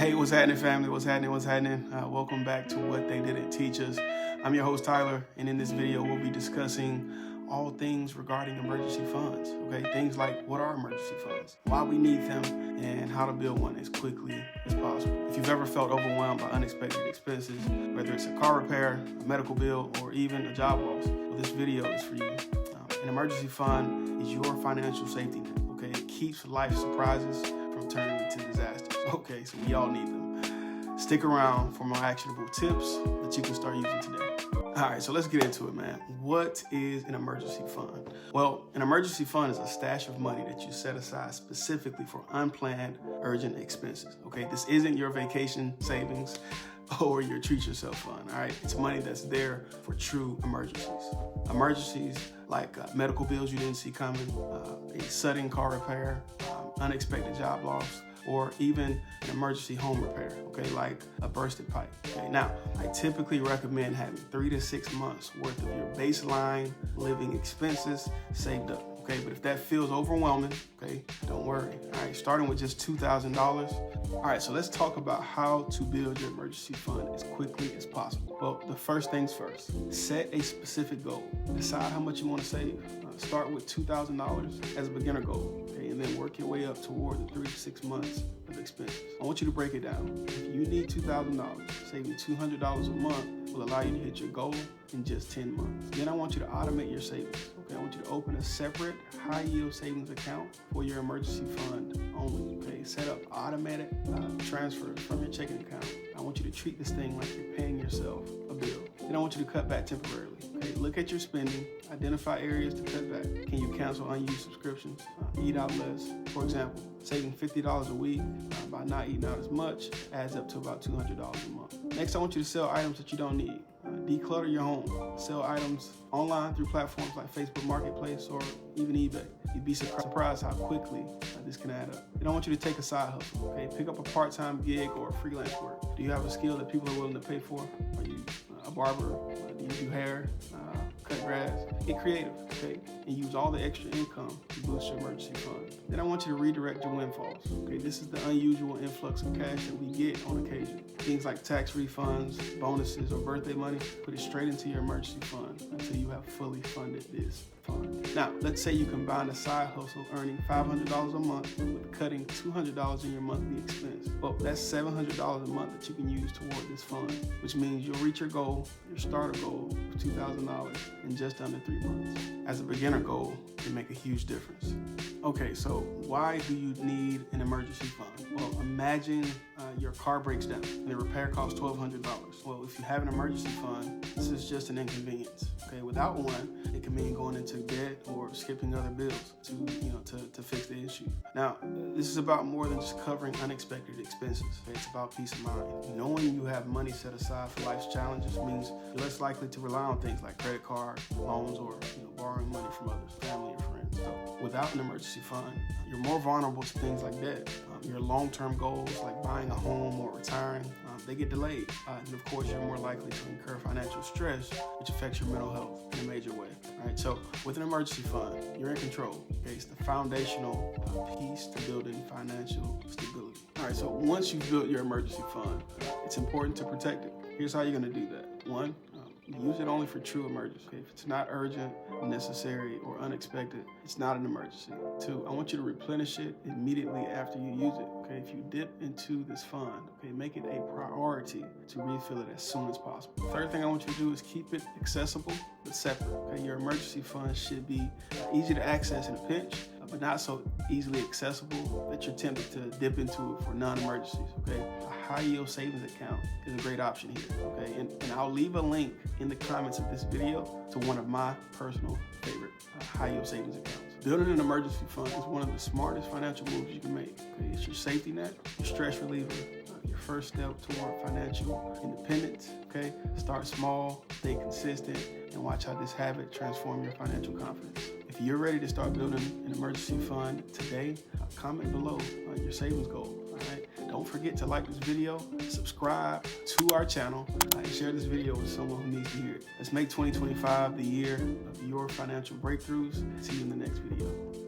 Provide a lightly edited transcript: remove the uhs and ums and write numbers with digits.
Hey, what's happening, family? What's happening? Welcome back to What They Didn't Teach Us. I'm your host, Tyler, and in this video, we'll be discussing all things regarding emergency funds, okay? Things like what are emergency funds, why we need them, and how to build one as quickly as possible. If you've ever felt overwhelmed by unexpected expenses, whether it's a car repair, a medical bill, or even a job loss, well, this video is for you. An emergency fund is your financial safety net, okay? It keeps life surprises from turning into disasters. Okay, so we all need them. Stick around for more actionable tips that you can start using today. All right, so let's get into it, man. What is an emergency fund? Well, an emergency fund is a stash of money that you set aside specifically for unplanned, urgent expenses. Okay, this isn't your vacation savings or your treat yourself fund. All right, it's money that's there for true emergencies. Emergencies like medical bills you didn't see coming, a sudden car repair, unexpected job loss, or even an emergency home repair, okay, like a bursted pipe. Okay, now, I typically recommend having 3 to 6 months worth of your baseline living expenses saved up, okay? But if that feels overwhelming, okay, don't worry. All right, starting with just $2,000. All right, so let's talk about how to build your emergency fund as quickly as possible. Well, the first things first, set a specific goal. Decide how much you want to save. Start with $2,000 as a beginner goal, okay, and then work your way up toward the 3 to 6 months of expenses. I want you to break it down. If you need $2,000, saving $200 a month will allow you to hit your goal in just 10 months. Then I want you to automate your savings. Okay, I want you to open a separate high-yield savings account for your emergency fund only. Okay, set up automatic transfers from your checking account. I want you to treat this thing like you're paying yourself a bill. Then I want you to cut back temporarily. Okay, look at your spending, identify areas to cut back. Can you cancel unused subscriptions? Eat out less. For example, saving $50 a week by not eating out as much adds up to about $200 a month. Next, I want you to sell items that you don't need. Declutter your home. Sell items online through platforms like Facebook Marketplace or even eBay. You'd be surprised how quickly this can add up. Then I want you to take a side hustle. Okay, pick up a part-time gig or freelance work. Do you have a skill that people are willing to pay for? Are you a barber? Do you do hair? Cut grass? Get creative, okay? And use all the extra income to boost your emergency fund. Then I want you to redirect your windfalls. Okay, this is the unusual influx of cash that we get on occasion. Things like tax refunds, bonuses, or birthday money, put it straight into your emergency fund until you have fully funded this fund. Now, let's say you combine a side hustle earning $500 a month with cutting $200 in your monthly expense. Well, that's $700 a month that you can use toward this fund, which means you'll reach your goal, your starter goal of $2,000 in just under 3 months. As a beginner goal, it can make a huge difference. Okay, so why do you need an emergency fund? Well, imagine your car breaks down and the repair costs $1,200. Well, if you have an emergency fund, this is just an inconvenience. Okay, without one, it can mean going into debt or skipping other bills to fix the issue. Now, this is about more than just covering unexpected expenses. Okay? It's about peace of mind. Knowing you have money set aside for life's challenges means you're less likely to rely on things like credit card, loans, or borrowing money from others, family or friends. So without an emergency fund, you're more vulnerable to things like debt. Your long-term goals like buying a home or retiring, they get delayed. And of course, you're more likely to incur financial stress, which affects your mental health in a major way. All right, so with an emergency fund, you're in control. Okay, it's the foundational piece to building financial stability. All right, so once you've built your emergency fund, it's important to protect it. Here's how you're gonna do that. One, use it only for true emergency. Okay, if it's not urgent, necessary, or unexpected, it's not an emergency. 2, I want you to replenish it immediately after you use it. Okay, if you dip into this fund, okay, make it a priority to refill it as soon as possible. Third thing I want you to do is keep it accessible but separate. Okay, your emergency fund should be easy to access in a pinch, but not so easily accessible that you're tempted to dip into it for non-emergencies, okay? A high-yield savings account is a great option here, okay? And I'll leave a link in the comments of this video to one of my personal favorite high-yield savings accounts. Building an emergency fund is one of the smartest financial moves you can make, okay? It's your safety net, your stress reliever, your first step toward financial independence, okay? Start small, stay consistent, and watch how this habit transform your financial confidence. If you're ready to start building an emergency fund today, comment below your savings goal. All right? Don't forget to like this video, subscribe to our channel, and share this video with someone who needs to hear it. Let's make 2025 the year of your financial breakthroughs. See you in the next video.